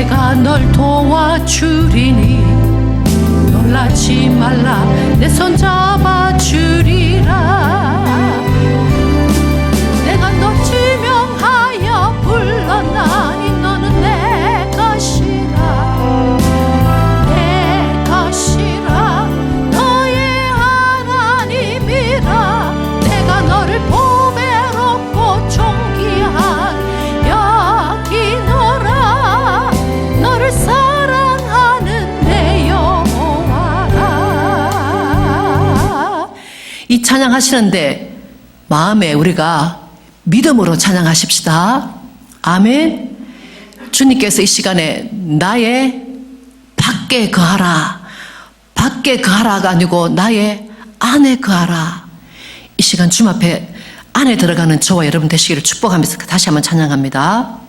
내가 널 도와주리니 놀라지 말라. 내 손 잡아주리라. 내가 너 지명하여 불렀나니 너는 내 것이라. 내 것이라. 너의 하나님이라. 내가 너를 보배롭고 존귀한 여기노라. 너를 사랑하는 내 여호와라. 이 찬양하시는데 마음에 우리가 믿음으로 찬양하십시다. 아멘. 주님께서 이 시간에 나의 밖에 거하라, 밖에 거하라가 아니고 나의 안에 거하라. 이 시간 주님 앞에 안에 들어가는 저와 여러분 되시기를 축복하면서 다시 한번 찬양합니다.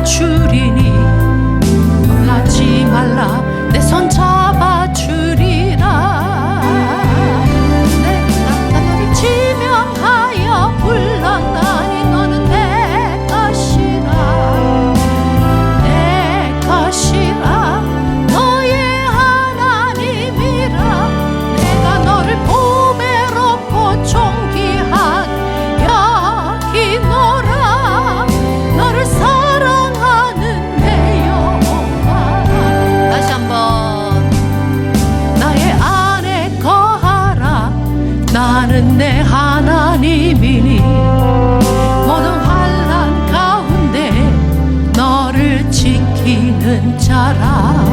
주리니 놀라지 말라. 내 손 잡아주리라. 내가 너를 지명하여 불렀나니 너는 내 것이라. 내 것이라. 너의 하나님이라. 내가 너를 보배롭고 존귀한 여기노라. 너를 사랑하는 내 여호와라. 다시 한번. 나의 안에 거하라. 나는 내 하나님이니 모든 환난 가운데 너를 지키는 자라.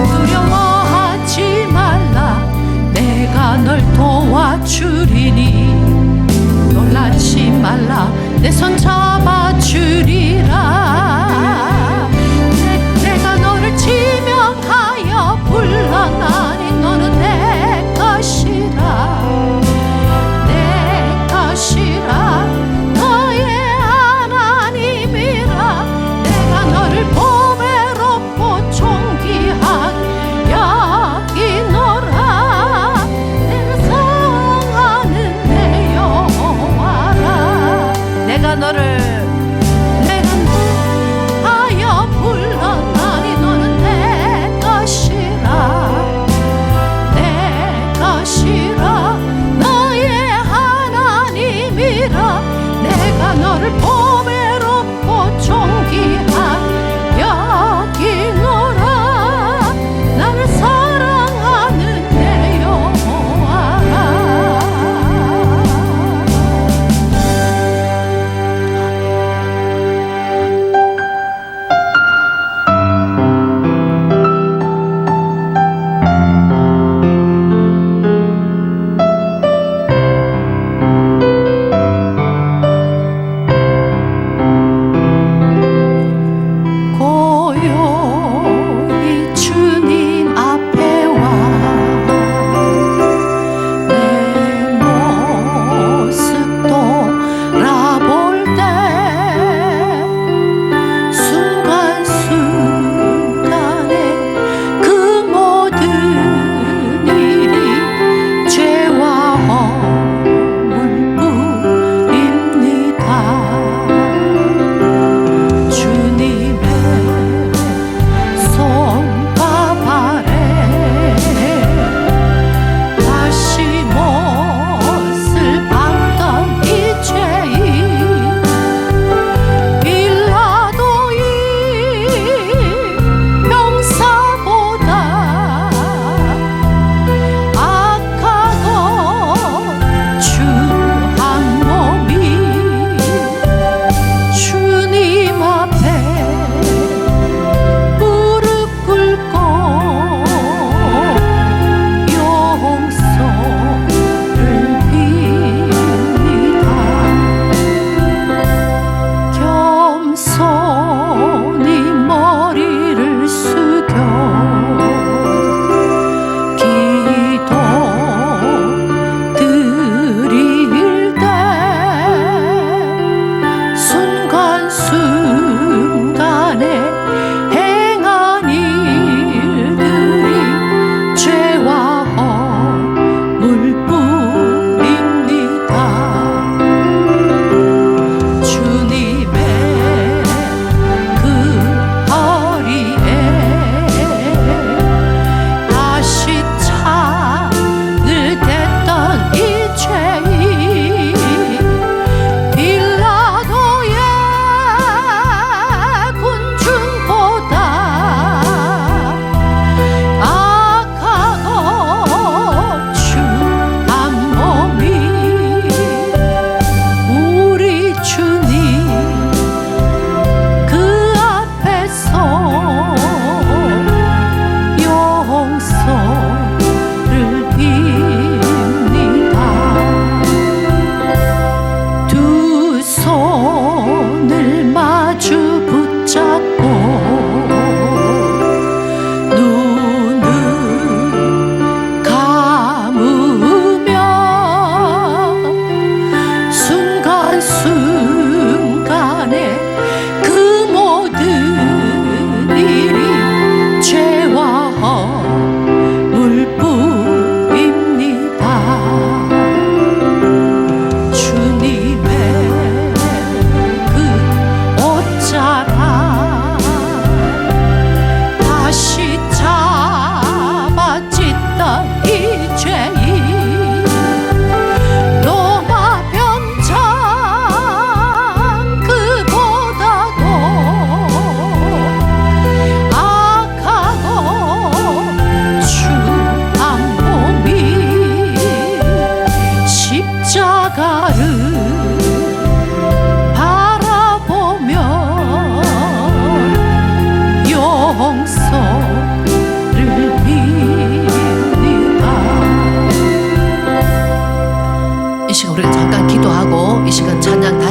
두려워하지 말라. 내가 널 도와주리니 놀라지 말라. 내 손 잡아주리라. 내가 너를 지명하여 불렀나니 너는 내 것이라. 내 것이라. 너의 하나님이라. 내가 너를 보배롭고 존귀한 여기노라. 내가 사랑하는 내 여호와라. 내가 너를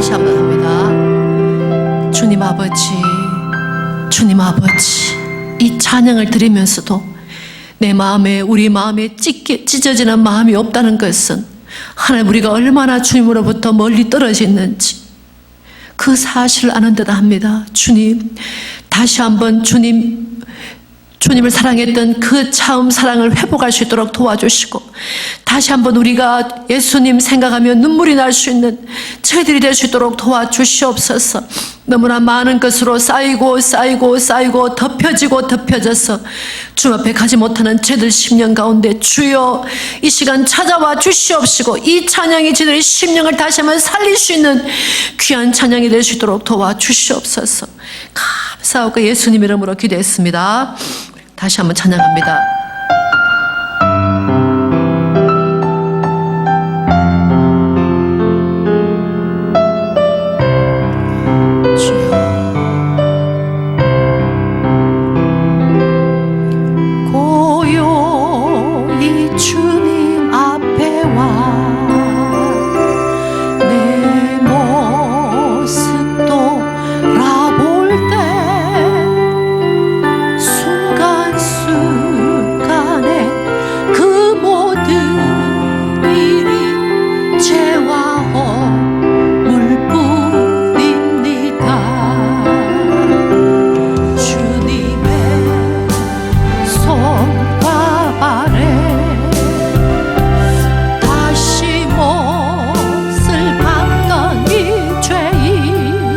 다시 한번 합니다. 주님 아버지, 주님 아버지, 이 찬양을 드리면서도 내 마음에, 우리 마음에 찢어지는 마음이 없다는 것은 하나님, 우리가 얼마나 주님으로부터 멀리 떨어져 있는지 그 사실을 아는 듯 합니다. 주님, 다시 한번 주님을 사랑했던 그 처음 사랑을 회복할 수 있도록 도와주시고, 다시 한번 우리가 예수님 생각하며 눈물이 날 수 있는 저희들이 될 수 있도록 도와주시옵소서. 너무나 많은 것으로 쌓이고 덮여져서 주 앞에 가지 못하는 저희들 심령 가운데 주여 이 시간 찾아와 주시옵시고, 이 찬양이 저희들의 심령을 다시 한번 살릴 수 있는 귀한 찬양이 될 수 있도록 도와주시옵소서. 감사하고 예수님 이름으로 기도했습니다. 다시 한번 찬양합니다. 고요히 주님 앞에 와 내 모습 돌아볼 때 순간순간에 그 모든 일이 죄와 허물뿐입니다. 주님의 손과 발에 다시 못을 박던 이 죄인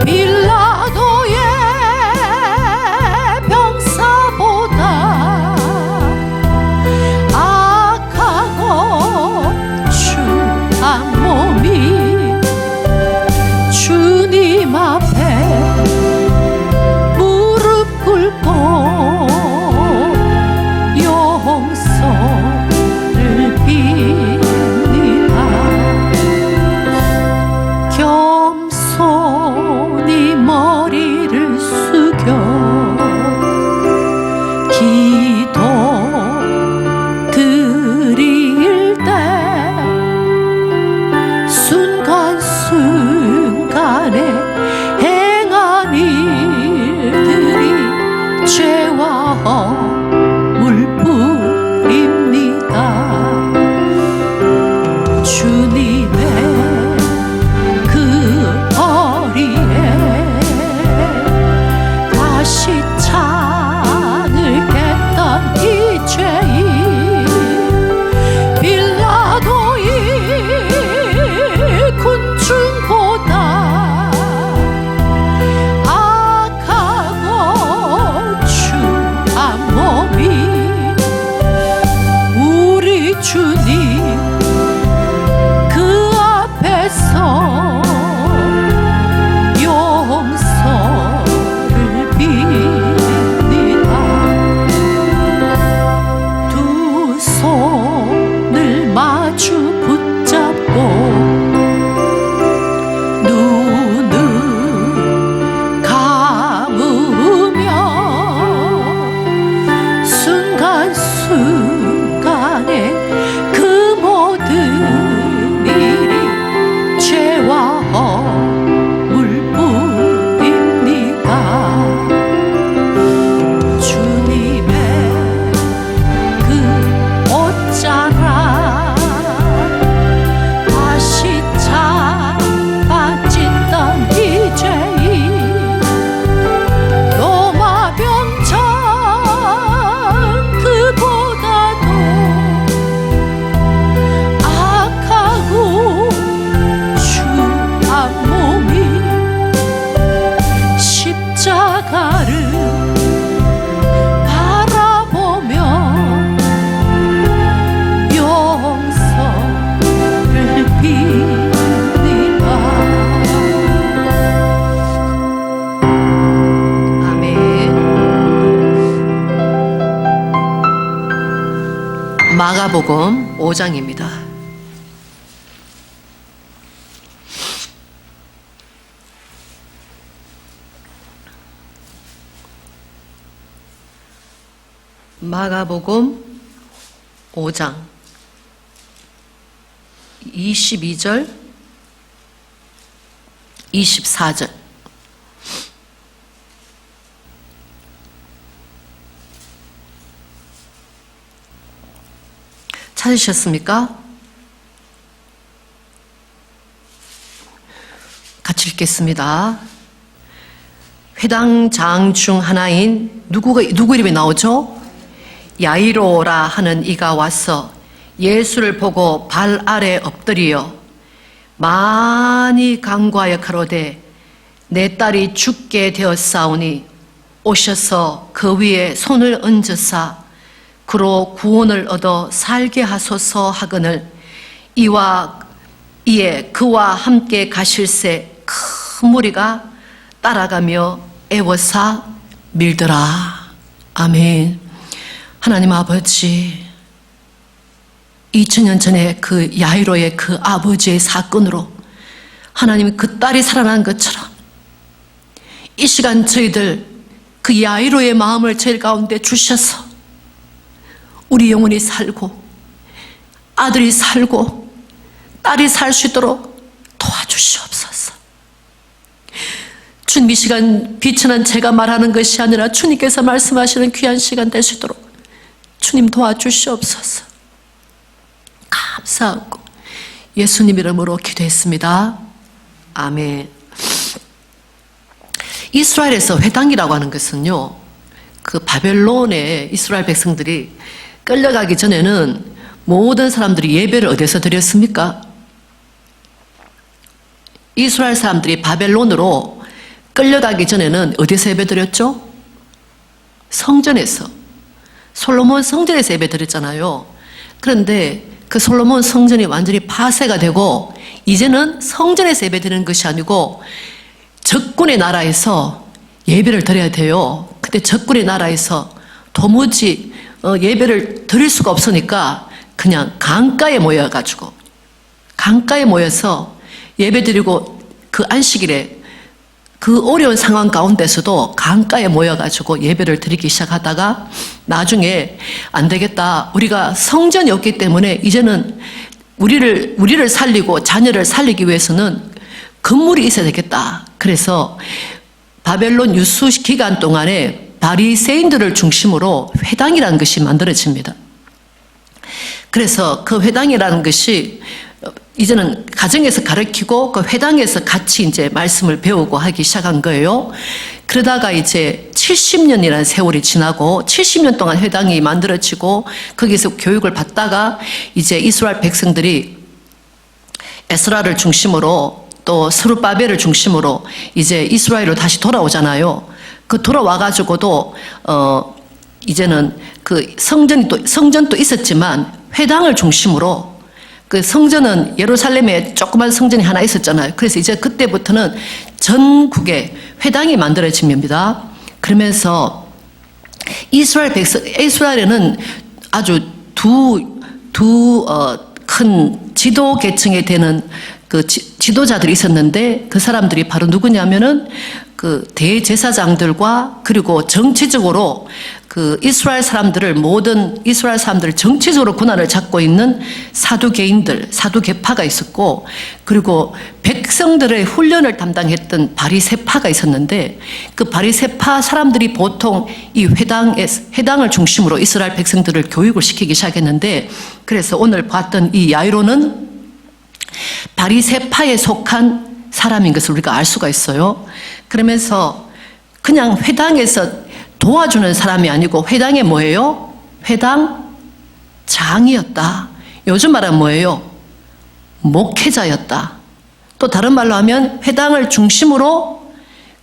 빌라도의 병사보다 악하고 추한 몸이 주님 앞에 무릎 꿇고 용서를 빕니다. 겸손히 머리를 숙여 기도 드릴 때 순간순간에 행한 일들이 죄와 허물뿐입니다. 주님의 그 허리에 다시 창을 깼던 이 죄인 빌라도의 군중보다 악하고 추한 몸이 우리 주님 그 앞에서 용서를 빕니다. 두 손을 마주 붙잡고 눈을 감으며 순간순간에 그 모든 일이 죄와 허물뿐입니다. 주님의 그 옷자락 다시 잡아찢던 이 죄인 로마 병장 그보다도 악하고 추한 몸이 십자가를 바라보며 용서를 빕니다. 아멘. 마가복음 5장입니다. 마가복음 5장 22절 24절. 찾으셨습니까? 같이 읽겠습니다. 회당장 중 하나인 누구 이름이 나오죠? 야이로라 하는 이가 와서 예수를 보고 발 아래 엎드리어 많이 간구하여 가로되 내 딸이 죽게 되었사오니 오셔서 그 위에 손을 얹으사 그로 구원을 얻어 살게 하소서 하거늘 이에 그와 함께 가실새 큰 무리가 따라가며 애워사 밀더라. 아멘. 하나님 아버지, 2000년 전에 그 야이로의 그 아버지의 사건으로 하나님이 그 딸이 살아난 것처럼 이 시간 저희들 그 야이로의 마음을 저희 가운데 주셔서 우리 영혼이 살고 아들이 살고 딸이 살 수 있도록 도와주시옵소서. 주님, 이 시간 비천한 제가 말하는 것이 아니라 주님께서 말씀하시는 귀한 시간 될 수 있도록 주님 도와주시옵소서. 감사하고 예수님 이름으로 기도했습니다. 아멘. 이스라엘에서 회당이라고 하는 것은요, 그 바벨론의 이스라엘 백성들이 끌려가기 전에는 모든 사람들이 예배를 어디서 드렸습니까? 이스라엘 사람들이 바벨론으로 끌려가기 전에는 어디서 예배 드렸죠? 성전에서. 솔로몬 성전에서 예배 드렸잖아요. 그런데 그 솔로몬 성전이 완전히 파쇄가 되고 이제는 성전에서 예배 드리는 것이 아니고 적군의 나라에서 예배를 드려야 돼요. 근데 적군의 나라에서 도무지 예배를 드릴 수가 없으니까 그냥 강가에 모여가지고 강가에 모여서 예배 드리고 그 안식일에 그 어려운 상황 가운데서도 강가에 모여가지고 예배를 드리기 시작하다가 나중에 안 되겠다. 우리가 성전이 없기 때문에 이제는 우리를 살리고 자녀를 살리기 위해서는 건물이 있어야 되겠다. 그래서 바벨론 유수 기간 동안에 바리새인들을 중심으로 회당이라는 것이 만들어집니다. 그래서 그 회당이라는 것이 이제는 가정에서 가르치고 그 회당에서 같이 이제 말씀을 배우고 하기 시작한 거예요. 그러다가 이제 70년이라는 세월이 지나고 70년 동안 회당이 만들어지고 거기서 교육을 받다가 이제 이스라엘 백성들이 에스라를 중심으로 또 스룹바벨을 중심으로 이제 이스라엘로 다시 돌아오잖아요. 그 돌아와가지고도 이제는 그 성전도 있었지만 회당을 중심으로 그 성전은 예루살렘에 조그만 성전이 하나 있었잖아요. 그래서 이제 그때부터는 전국에 회당이 만들어집니다. 그러면서 이스라엘에는 아주 큰 지도 계층에 되는 그 지도자들이 있었는데 그 사람들이 바로 누구냐면은 그 대제사장들과 그리고 정치적으로 그 모든 이스라엘 사람들을 정치적으로 권한을 잡고 있는 사두개인들, 사두개파가 있었고, 그리고 백성들의 훈련을 담당했던 바리새파가 있었는데, 그 바리새파 사람들이 보통 이 회당을 중심으로 이스라엘 백성들을 교육을 시키기 시작했는데, 그래서 오늘 봤던 이 야이로는 바리새파에 속한 사람인 것을 우리가 알 수가 있어요. 그러면서 그냥 회당에서 도와주는 사람이 아니고 회당에 뭐예요? 회당장이었다. 요즘 말하면 뭐예요? 목회자였다. 또 다른 말로 하면 회당을 중심으로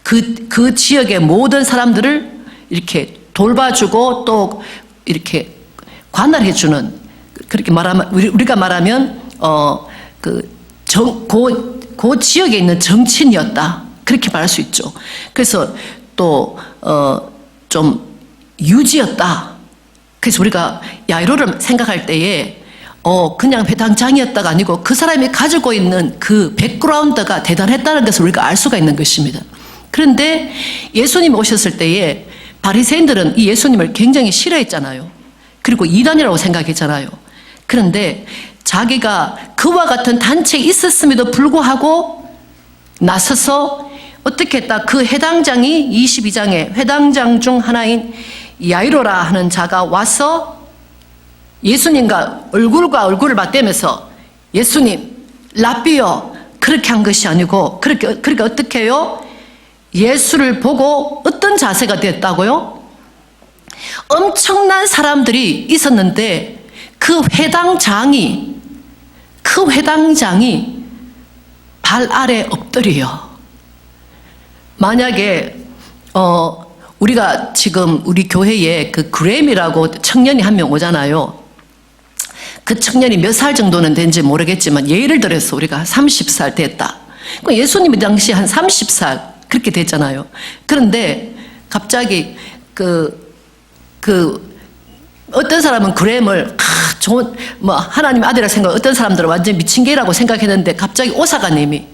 그 지역의 모든 사람들을 이렇게 돌봐주고 또 이렇게 관할해주는, 그렇게 말하면 우리가 말하면 그 지역에 있는 정치인이었다. 그렇게 말할 수 있죠. 그래서 또 좀 유지였다. 그래서 우리가 야이로를 생각할 때에 그냥 회당장이었다가 아니고 그 사람이 가지고 있는 그 백그라운드가 대단했다는 것을 우리가 알 수가 있는 것입니다. 그런데 예수님 오셨을 때에 바리새인들은 이 예수님을 굉장히 싫어했잖아요. 그리고 이단이라고 생각했잖아요. 그런데 자기가 그와 같은 단체에 있었음에도 불구하고 나서서 어떻게 했다? 그 해당장이 22장에 해당장 중 하나인 야이로라 하는 자가 와서 예수님과 얼굴과 얼굴을 맞대면서 예수님, 라삐요. 그렇게 한 것이 아니고, 그렇게 어떻게 해요? 예수를 보고 어떤 자세가 됐다고요? 엄청난 사람들이 있었는데 그 회당장이 발 아래 엎드려요. 만약에 우리가 지금 우리 교회에 그 그램이라고 청년이 한 명 오잖아요. 그 청년이 몇 살 정도는 된지 모르겠지만 예를 들어서 우리가 30살 됐다. 예수님이 당시 한 30살 그렇게 됐잖아요. 그런데 갑자기 어떤 사람은 그램을 좋은 하나님의 아들이라 생각, 어떤 사람들은 완전 미친 개라고 생각했는데 갑자기 오사가님이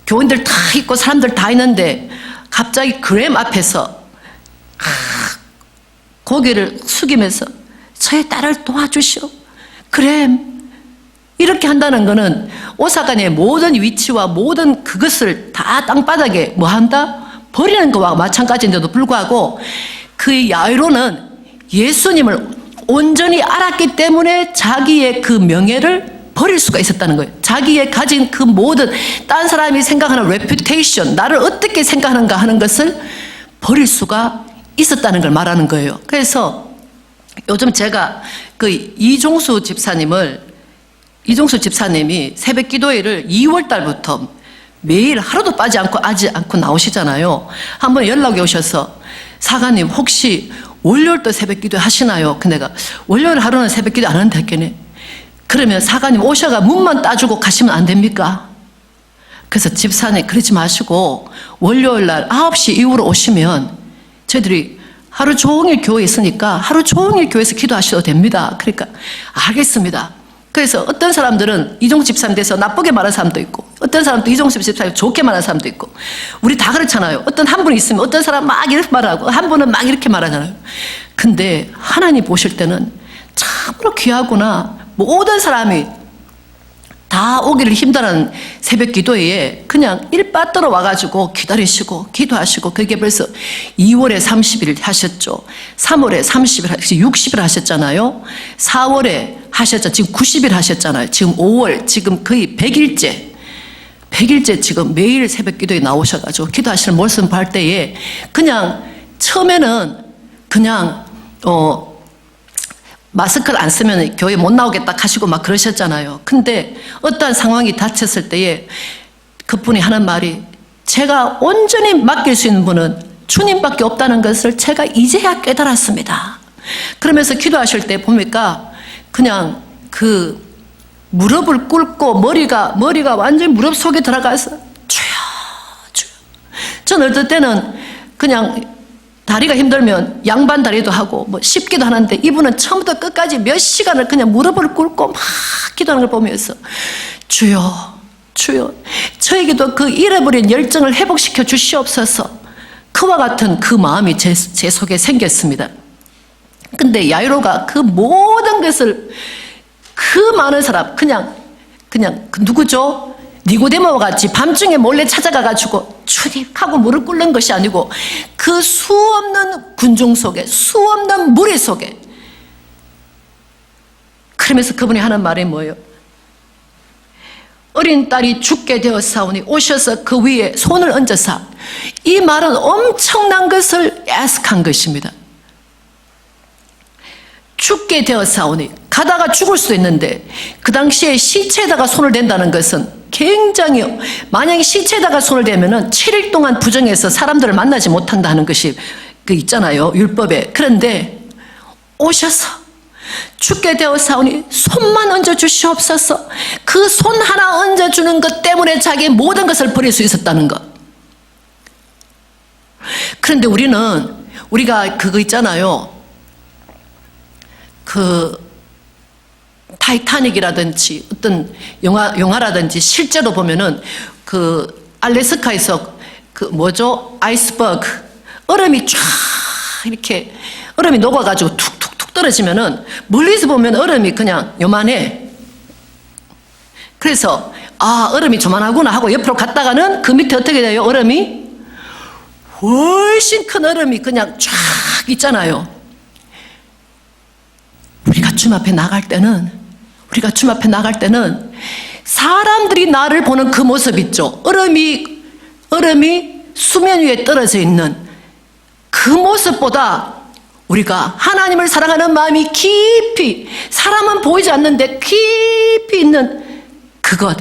교인들 다 있고 사람들 다 있는데 갑자기 그램 앞에서 고개를 숙이면서 저의 딸을 도와주시오. 그램 이렇게 한다는 것은 오사간의 모든 위치와 모든 그것을 다 땅바닥에 뭐 한다? 버리는 것과 마찬가지인데도 불구하고 그 야이로는 예수님을 온전히 알았기 때문에 자기의 그 명예를 버릴 수가 있었다는 거예요. 자기의 가진 그 모든 딴 사람이 생각하는 레퓨테이션, 나를 어떻게 생각하는가 하는 것을 버릴 수가 있었다는 걸 말하는 거예요. 그래서 요즘 제가 그 이종수 집사님이 새벽 기도회를 2월 달부터 매일 하루도 빠지 않고 나오시잖아요. 한번 연락이 오셔서 사관님 혹시 월요일도 새벽 기도 하시나요? 근데 내가 월요일 하루는 새벽 기도 안 하는데 했겠네. 그러면 사관님 오셔가 문만 따주고 가시면 안 됩니까? 그래서 집사님 그러지 마시고 월요일 날 9시 이후로 오시면 저희들이 하루 종일 교회에 있으니까 하루 종일 교회에서 기도하셔도 됩니다. 그러니까 알겠습니다. 그래서 어떤 사람들은 이종수 집사님 대해서 나쁘게 말하는 사람도 있고 어떤 사람도 이종수 집사님 좋게 말하는 사람도 있고 우리 다 그렇잖아요. 어떤 한 분이 있으면 어떤 사람 막 이렇게 말하고 한 분은 막 이렇게 말하잖아요. 근데 하나님 보실 때는 참으로 귀하구나. 모든 사람이 다 오기를 힘들어하는 새벽 기도회에 그냥 일빠떠러 와가지고 기다리시고 기도하시고 그게 벌써 2월에 30일 하셨죠. 3월에 30일, 60일 하셨잖아요. 4월에 하셨죠. 지금 90일 하셨잖아요. 지금 5월, 지금 거의 100일째 지금 매일 새벽 기도에 나오셔가지고 기도하시는 모습 볼 때에 그냥 처음에는 그냥 마스크를 안 쓰면 교회 못 나오겠다 하시고 막 그러셨잖아요. 근데 어떠한 상황이 닥쳤을 때에 그분이 하는 말이 제가 온전히 맡길 수 있는 분은 주님밖에 없다는 것을 제가 이제야 깨달았습니다. 그러면서 기도하실 때 보니까 그냥 그 무릎을 꿇고 머리가 완전히 무릎 속에 들어가서 주여. 저는 어떨 때는 그냥 다리가 힘들면 양반 다리도 하고 뭐 쉽기도 하는데 이분은 처음부터 끝까지 몇 시간을 그냥 무릎을 꿇고 막 기도하는 걸 보면서 주여 저에게도 그 잃어버린 열정을 회복시켜 주시옵소서. 그와 같은 그 마음이 제 속에 생겼습니다. 근데 야이로가 그 모든 것을 그 많은 사람 그냥 그 누구죠? 니고데모와 같이 밤중에 몰래 찾아가가지고 주님 하고 무릎 꿇는 것이 아니고 그 수없는 군중 속에 수없는 무리 속에 그러면서 그분이 하는 말이 뭐예요? 어린 딸이 죽게 되었사오니 오셔서 그 위에 손을 얹어사. 이 말은 엄청난 것을 애석한 것입니다. 죽게 되었사오니 가다가 죽을 수도 있는데 그 당시에 시체에다가 손을 댄다는 것은 굉장히 만약에 시체에다가 손을 대면은 7일 동안 부정해서 사람들을 만나지 못한다 하는 것이 그 있잖아요 율법에. 그런데 오셔서 죽게 되었사오니 손만 얹어주시옵소서. 그 손 하나 얹어주는 것 때문에 자기의 모든 것을 버릴 수 있었다는 것. 그런데 우리가 그거 있잖아요. 그 타이타닉이라든지 어떤 영화라든지 실제로 보면은 그 알래스카에서 그 뭐죠? 아이스버그 얼음이 쫙 이렇게 얼음이 녹아가지고 툭툭툭 떨어지면은 멀리서 보면 얼음이 그냥 요만해. 그래서 아, 얼음이 조만하구나 하고 옆으로 갔다가는 그 밑에 어떻게 돼요? 얼음이 훨씬 큰 얼음이 그냥 쫙 있잖아요. 우리가 주님 앞에 나갈 때는 사람들이 나를 보는 그 모습 있죠. 얼음이 수면 위에 떨어져 있는 그 모습보다 우리가 하나님을 사랑하는 마음이 깊이, 사람은 보이지 않는데 깊이 있는 그것,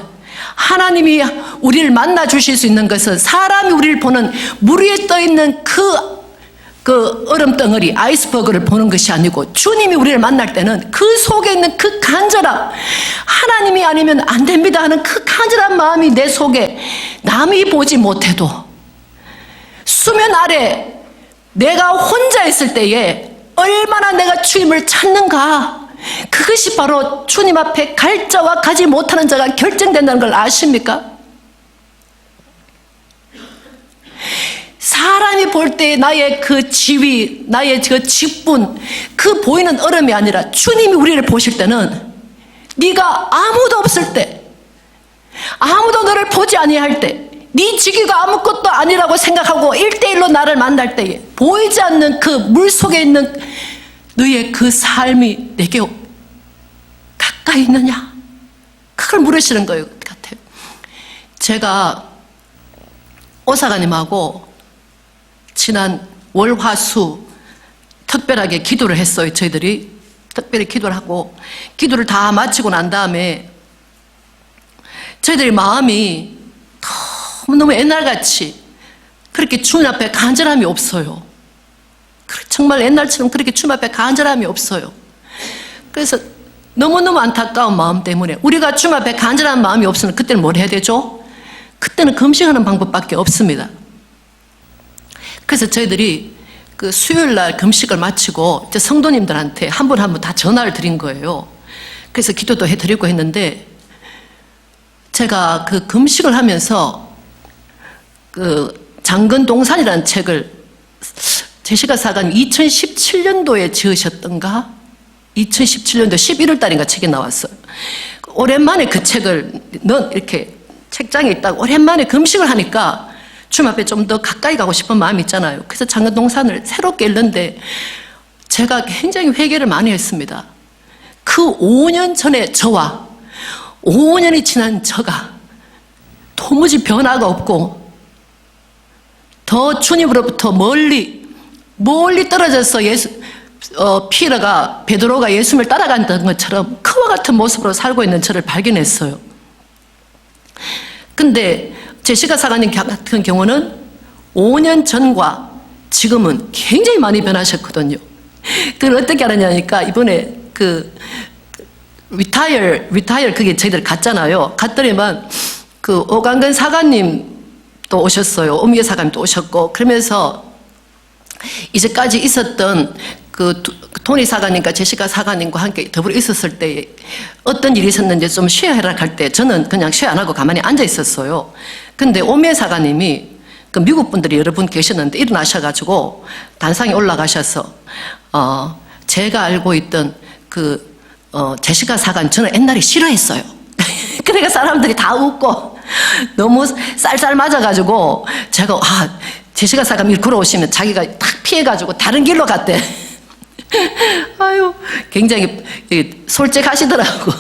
하나님이 우리를 만나 주실 수 있는 것은 사람이 우리를 보는 물 위에 떠 있는 그 얼음 덩어리, 아이스버그를 보는 것이 아니고, 주님이 우리를 만날 때는 그 속에 있는 그 간절함, 하나님이 아니면 안 됩니다 하는 그 간절한 마음이 내 속에 남이 보지 못해도 수면 아래 내가 혼자 있을 때에 얼마나 내가 주님을 찾는가, 그것이 바로 주님 앞에 갈 자와 가지 못하는 자가 결정된다는 걸 아십니까? 사람이 볼 때 나의 그 지위, 나의 그 직분, 그 보이는 얼음이 아니라 주님이 우리를 보실 때는 네가 아무도 없을 때, 아무도 너를 보지 아니할 때, 네 직위가 아무것도 아니라고 생각하고 1대1로 나를 만날 때에 보이지 않는 그 물속에 있는 너의 그 삶이 내게 가까이 있느냐, 그걸 물으시는 거예요. 같아요. 제가 오사가님하고 지난 월, 화, 수 특별하게 기도를 했어요. 저희들이 특별히 기도를 하고, 기도를 다 마치고 난 다음에 저희들이 마음이 너무 옛날같이 그렇게 주님 앞에 간절함이 없어요. 정말 옛날처럼 그렇게 주님 앞에 간절함이 없어요. 그래서 너무너무 안타까운 마음 때문에, 우리가 주님 앞에 간절한 마음이 없으면 그때는 뭘 해야 되죠? 그때는 금식하는 방법밖에 없습니다. 그래서 저희들이 그 수요일 날 금식을 마치고 이제 성도님들한테 한 분 한 분 다 전화를 드린 거예요. 그래서 기도도 해드리고 했는데, 제가 그 금식을 하면서 그 장근동산이라는 책을 제시카 사관이 2017년도에 지으셨던가? 2017년도 11월 달인가 책이 나왔어요. 오랜만에 그 책을 이렇게 책장에 있다가 오랜만에 금식을 하니까 주님 앞에 좀 더 가까이 가고 싶은 마음이 있잖아요. 그래서 장근동산을 새롭게 읽는데 제가 굉장히 회개를 많이 했습니다. 그 5년 전에 저와 5년이 지난 저가 도무지 변화가 없고 더 주님으로부터 멀리 떨어져서 베드로가 예수님을 따라간다는 것처럼 그와 같은 모습으로 살고 있는 저를 발견했어요. 근데 제시카 사관님 같은 경우는 5년 전과 지금은 굉장히 많이 변하셨거든요. 그걸 어떻게 알았냐니까, 이번에 리타이어 그게 저희들 갔잖아요. 갔더니만 그 오강근 사관님도 오셨어요. 오미애 사관님도 오셨고, 그러면서 이제까지 있었던 그 토니 사관님과 제시카 사관님과 함께 더불어 있었을 때 어떤 일이 있었는지 좀 쉐어해라 할 때 저는 그냥 쉐어 안 하고 가만히 앉아 있었어요. 근데 오미애 사관님이 그 미국 분들이 여러 분 계셨는데 일어나셔가지고 단상에 올라가셔서 제가 알고 있던 제시카 사관 저는 옛날에 싫어했어요. 그러니까 사람들이 다 웃고 너무 쌀쌀 맞아가지고 제가 제시카 사관 밀 걸어오시면 자기가 탁 피해가지고 다른 길로 갔대. 아유, 굉장히 솔직하시더라고.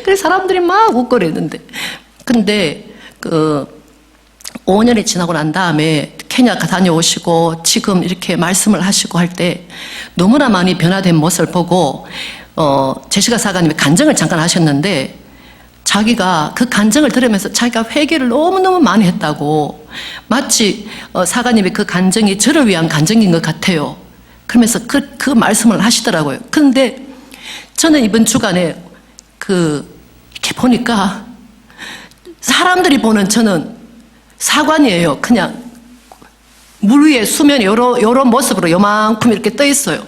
그래서 사람들이 막 웃고 그랬는데, 근데 5년이 지나고 난 다음에 케냐 다녀오시고 지금 이렇게 말씀을 하시고 할 때 너무나 많이 변화된 모습을 보고 제시카 사관님이 간증을 잠깐 하셨는데, 자기가 그 간증을 들으면서 자기가 회개를 너무너무 많이 했다고, 마치 사관님이 그 간증이 저를 위한 간증인 것 같아요. 그러면서 그 말씀을 하시더라고요. 그런데 저는 이번 주간에 이렇게 보니까 사람들이 보는 저는 사관이에요. 그냥 물 위에 수면이 요런 모습으로 요만큼 이렇게 떠 있어요.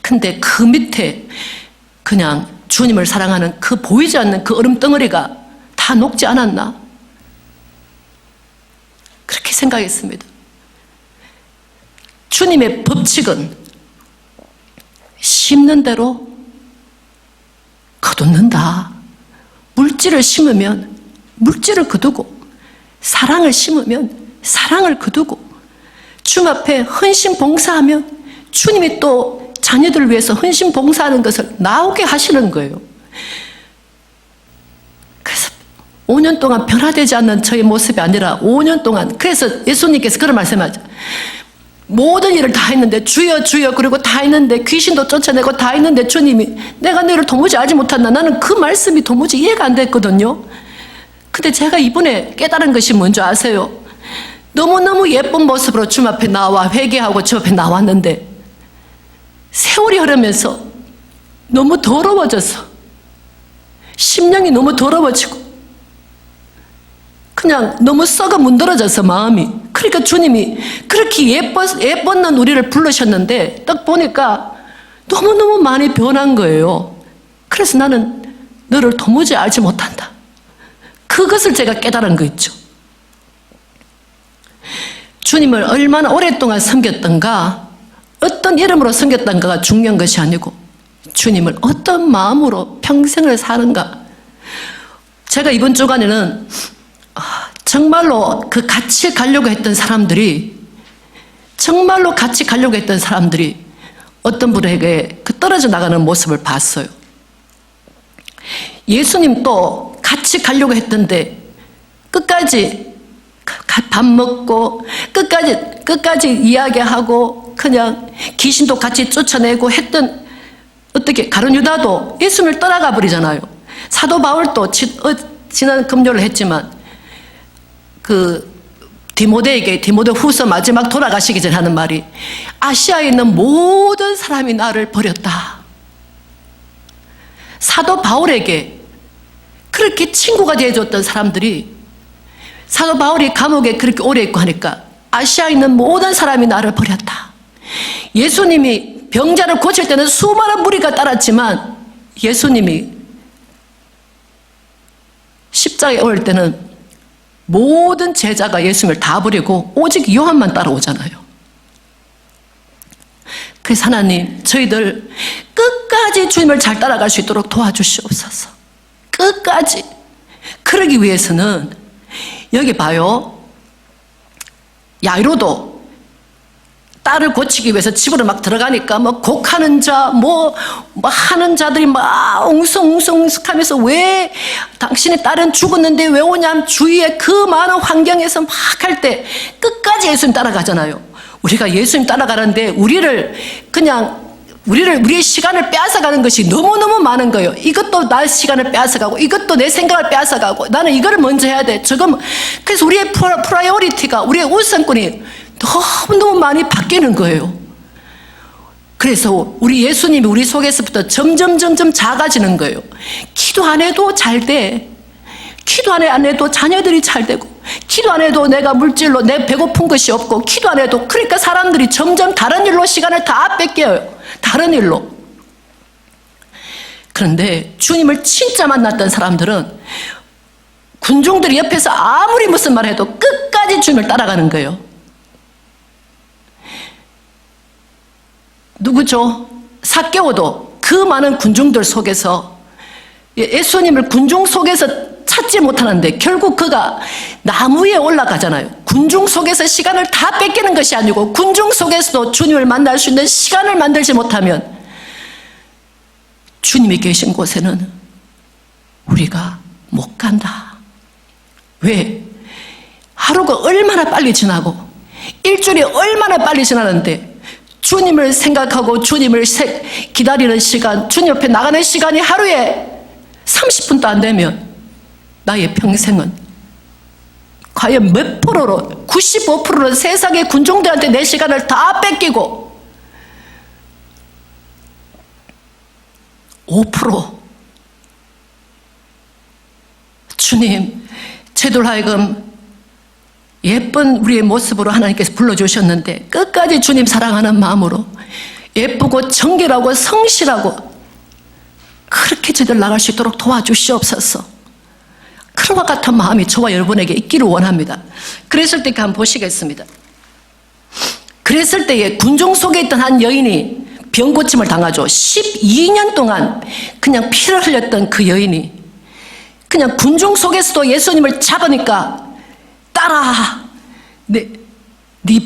근데 그 밑에 그냥 주님을 사랑하는 그 보이지 않는 그 얼음 덩어리가 다 녹지 않았나? 그렇게 생각했습니다. 주님의 법칙은 심는 대로 거둔는다. 물질을 심으면 물질을 거두고 사랑을 심으면 사랑을 거두고 주님 앞에 헌신 봉사하면 주님이 또 자녀들을 위해서 헌신 봉사하는 것을 나오게 하시는 거예요. 그래서 5년 동안 변화되지 않는 저의 모습이 아니라 5년 동안, 그래서 예수님께서 그런 말씀하죠. 모든 일을 다 했는데 주여 주여 그리고 다 했는데 귀신도 쫓아내고 다 했는데 주님이 내가 너를 도무지 알지 못한다. 나는 그 말씀이 도무지 이해가 안 됐거든요. 근데 제가 이번에 깨달은 것이 뭔지 아세요? 너무너무 예쁜 모습으로 주님 앞에 나와 회개하고 주님 앞에 나왔는데 세월이 흐르면서 너무 더러워져서 심령이 너무 더러워지고 그냥 너무 썩어 문드러져서 마음이, 그러니까 주님이 그렇게 예뻤는 우리를 부르셨는데 딱 보니까 너무너무 많이 변한 거예요. 그래서 나는 너를 도무지 알지 못한다. 그것을 제가 깨달은 거 있죠. 주님을 얼마나 오랫동안 섬겼던가, 어떤 이름으로 섬겼던가가 중요한 것이 아니고 주님을 어떤 마음으로 평생을 사는가. 제가 이번 주간에는 정말로 그 같이 가려고 했던 사람들이, 정말로 같이 가려고 했던 사람들이 어떤 분에게 그 떨어져 나가는 모습을 봤어요. 예수님도 같이 가려고 했던데 끝까지 밥 먹고 끝까지 이야기하고 그냥 귀신도 같이 쫓아내고 했던, 어떻게 가룟 유다도 예수님을 떠나가 버리잖아요. 사도 바울도 지난 금요일 했지만 그 디모데 후서 마지막 돌아가시기 전에 하는 말이, 아시아에 있는 모든 사람이 나를 버렸다. 사도 바울에게 그렇게 친구가 되어줬던 사람들이 사도 바울이 감옥에 그렇게 오래 있고 하니까 아시아에 있는 모든 사람이 나를 버렸다. 예수님이 병자를 고칠 때는 수많은 무리가 따랐지만 예수님이 십자가에 올 때는 모든 제자가 예수님을 다 버리고 오직 요한만 따라오잖아요. 그래서 하나님, 저희들 끝까지 주님을 잘 따라갈 수 있도록 도와주시옵소서. 끝까지. 그러기 위해서는 여기 봐요. 야이로도 딸을 고치기 위해서 집으로 막 들어가니까 뭐 곡하는 자, 뭐 하는 자들이 막 웅성웅성하면서 왜 당신의 딸은 죽었는데 왜 오냐면 주위에 그 많은 환경에서 막 할 때 끝까지 예수님 따라가잖아요. 우리가 예수님 따라가는데 우리의 시간을 빼앗아가는 것이 너무너무 많은 거예요. 이것도 나의 시간을 빼앗아가고 이것도 내 생각을 빼앗아가고 나는 이거를 먼저 해야 돼. 그래서 우리의 프라이어리티가, 우리의 우선권이 너무너무 많이 바뀌는 거예요. 그래서 우리 예수님이 우리 속에서부터 점점 작아지는 거예요. 기도 안 해도 잘 돼. 기도 안 해도 자녀들이 잘 되고, 기도 안 해도 내가 물질로 내 배고픈 것이 없고, 기도 안 해도, 그러니까 사람들이 점점 다른 일로 시간을 다 뺏겨요. 다른 일로. 그런데 주님을 진짜 만났던 사람들은 군중들이 옆에서 아무리 무슨 말 해도 끝까지 주님을 따라가는 거예요. 누구죠? 삭개오도 그 많은 군중들 속에서, 예수님을 군중 속에서 찾지 못하는데 결국 그가 나무 위에 올라가잖아요. 군중 속에서 시간을 다 뺏기는 것이 아니고 군중 속에서도 주님을 만날 수 있는 시간을 만들지 못하면 주님이 계신 곳에는 우리가 못 간다. 왜? 하루가 얼마나 빨리 지나고 일주일이 얼마나 빨리 지나는데 주님을 생각하고 주님을 기다리는 시간, 주님 옆에 나가는 시간이 하루에 30분도 안 되면 나의 평생은 과연 몇 프로로, 95%는 세상의 군중들한테 내 시간을 다 뺏기고 5% 주님, 저희들 하여금 예쁜 우리의 모습으로 하나님께서 불러주셨는데 끝까지 주님 사랑하는 마음으로 예쁘고 정결하고 성실하고 그렇게 저희들 나갈 수 있도록 도와주시옵소서. 그런 것 같은 마음이 저와 여러분에게 있기를 원합니다. 그랬을 때 한번 보시겠습니다. 그랬을 때에 군중 속에 있던 한 여인이 병고침을 당하죠. 12년 동안 그냥 피를 흘렸던 그 여인이 그냥 군중 속에서도 예수님을 잡으니까 따라 네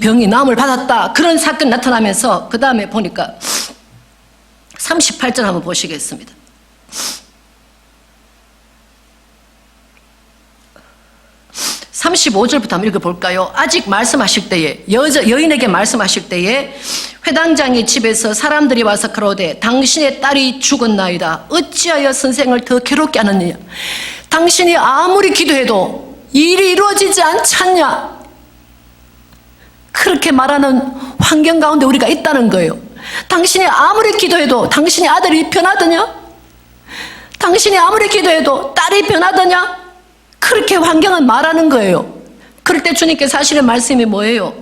병이 나음을 받았다, 그런 사건이 나타나면서 그 다음에 보니까 38절 한번 보시겠습니다. 35절부터 한번 읽어볼까요? 아직 말씀하실 때에 여인에게 말씀하실 때에 회당장의 집에서 사람들이 와서 그러되 당신의 딸이 죽었나이다. 어찌하여 선생을 더 괴롭게 하느냐? 당신이 아무리 기도해도 일이 이루어지지 않잖냐? 그렇게 말하는 환경 가운데 우리가 있다는 거예요. 당신이 아무리 기도해도 당신의 아들이 변하더냐? 당신이 아무리 기도해도 딸이 변하더냐? 그렇게 환경은 말하는 거예요. 그럴 때 주님께서 하시는 말씀이 뭐예요?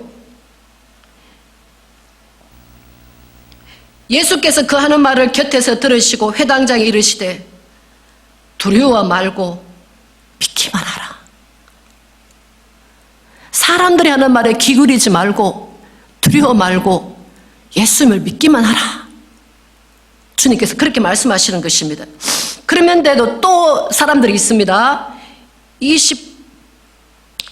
예수께서 그 하는 말을 곁에서 들으시고 회당장에 이르시되 두려워 말고 믿기만 하라. 사람들이 하는 말에 기울이지 말고 두려워 말고 예수님을 믿기만 하라. 주님께서 그렇게 말씀하시는 것입니다. 그러면데도 또 사람들이 있습니다.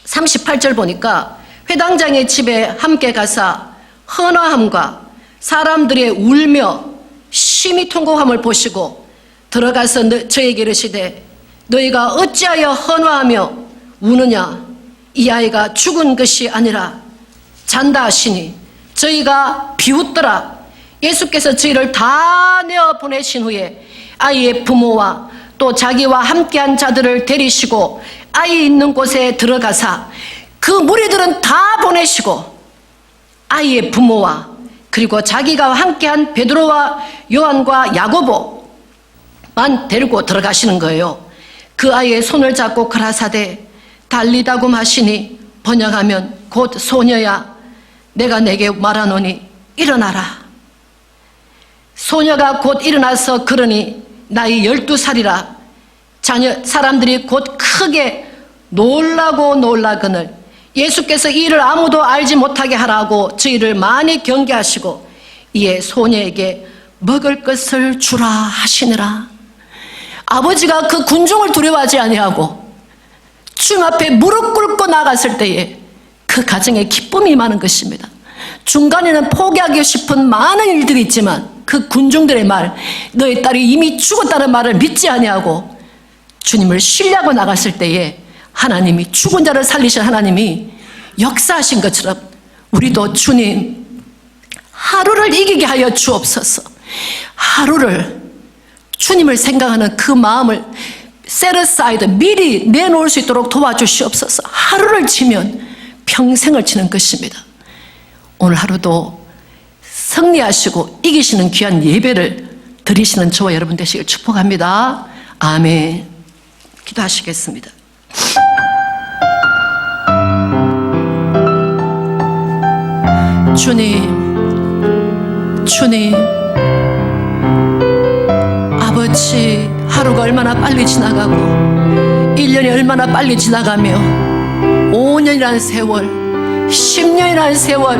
38절 보니까 회당장의 집에 함께 가사 헌화함과 사람들의 울며 심히 통곡함을 보시고 들어가서 저에게 이르시되 너희가 어찌하여 헌화하며 우느냐? 이 아이가 죽은 것이 아니라 잔다 하시니 저희가 비웃더라. 예수께서 저희를 다 내어 보내신 후에 아이의 부모와 또 자기와 함께한 자들을 데리시고 아이 있는 곳에 들어가사 그 무리들은 다 보내시고 아이의 부모와 그리고 자기가 함께한 베드로와 요한과 야고보만 데리고 들어가시는 거예요. 그 아이의 손을 잡고 가라사대 달리다고 하시니 번역하면 곧 소녀야 내가 내게 말하노니 일어나라. 소녀가 곧 일어나서 걸으니 나이 12살이라 사람들이 곧 크게 놀라거늘 예수께서 이 일을 아무도 알지 못하게 하라고 저희를 많이 경계하시고 이에 소녀에게 먹을 것을 주라 하시니라. 아버지가 그 군중을 두려워하지 아니하고 주님 앞에 무릎 꿇고 나갔을 때에 그 가정에 기쁨이 임하는 것입니다. 중간에는 포기하기 싶은 많은 일들이 있지만 그 군중들의 말, 너의 딸이 이미 죽었다는 말을 믿지 아니하고 주님을 신뢰하고 나갔을 때에 하나님이 죽은 자를 살리신 하나님이 역사하신 것처럼 우리도 주님 하루를 이기게 하여 주옵소서. 하루를 주님을 생각하는 그 마음을 set aside, 미리 내놓을 수 있도록 도와주시옵소서. 하루를 치면 평생을 치는 것입니다. 오늘 하루도 승리하시고 이기시는 귀한 예배를 드리시는 저와 여러분 되시길 축복합니다. 아멘. 기도하시겠습니다. 주님, 아버지, 하루가 얼마나 빨리 지나가고 1년이 얼마나 빨리 지나가며 5년이라는 세월, 10년이라는 세월,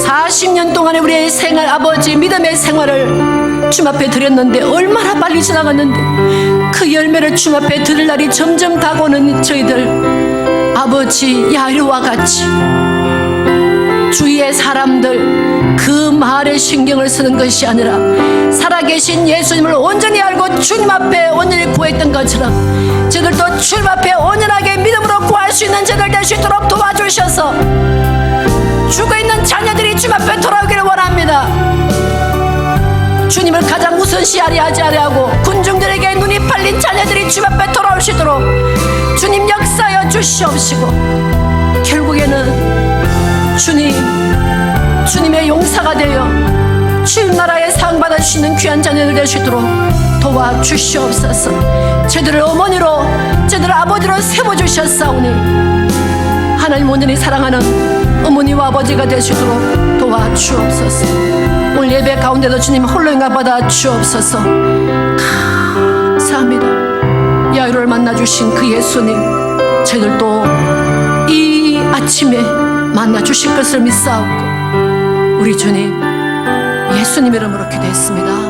40년 동안의 우리의 생활, 아버지 믿음의 생활을 주님 앞에 드렸는데 얼마나 빨리 지나갔는데 그 열매를 주님 앞에 드릴 날이 점점 다가오는 저희들, 아버지 야이로와 같이 주위의 사람들 그 말에 신경을 쓰는 것이 아니라 살아계신 예수님을 온전히 알고 주님 앞에 온전히 구했던 것처럼 저들도 주님 앞에 온전하게 믿음으로 구할 수 있는 저들 될 수 있도록 도와주셔서 죽어있는 자녀들이 주님 앞에 돌아오기를 원합니다. 주님을 가장 우선시하지 아니하고 군중들에게 눈이 팔린 자녀들이 주님 앞에 돌아올 수 있도록 주님 역사하여 주시옵시고 결국에는 주님의 용사가 되어 주님 나라에 상 받아주시는 귀한 자녀들 될 수 있도록 도와주시옵소서. 저들을 어머니로 저들을 아버지로 세워주셨사오니 하나님 온전히 사랑하는 어머니와 아버지가 될 수 있도록 도와주옵소서. 오늘 예배 가운데도 주님 홀로 인가 받아 주옵소서. 감사합니다. 야이로를 만나주신 그 예수님, 저희들도 이 아침에 만나주실 것을 믿사옵고 우리 주님 예수님 이름으로 기도했습니다.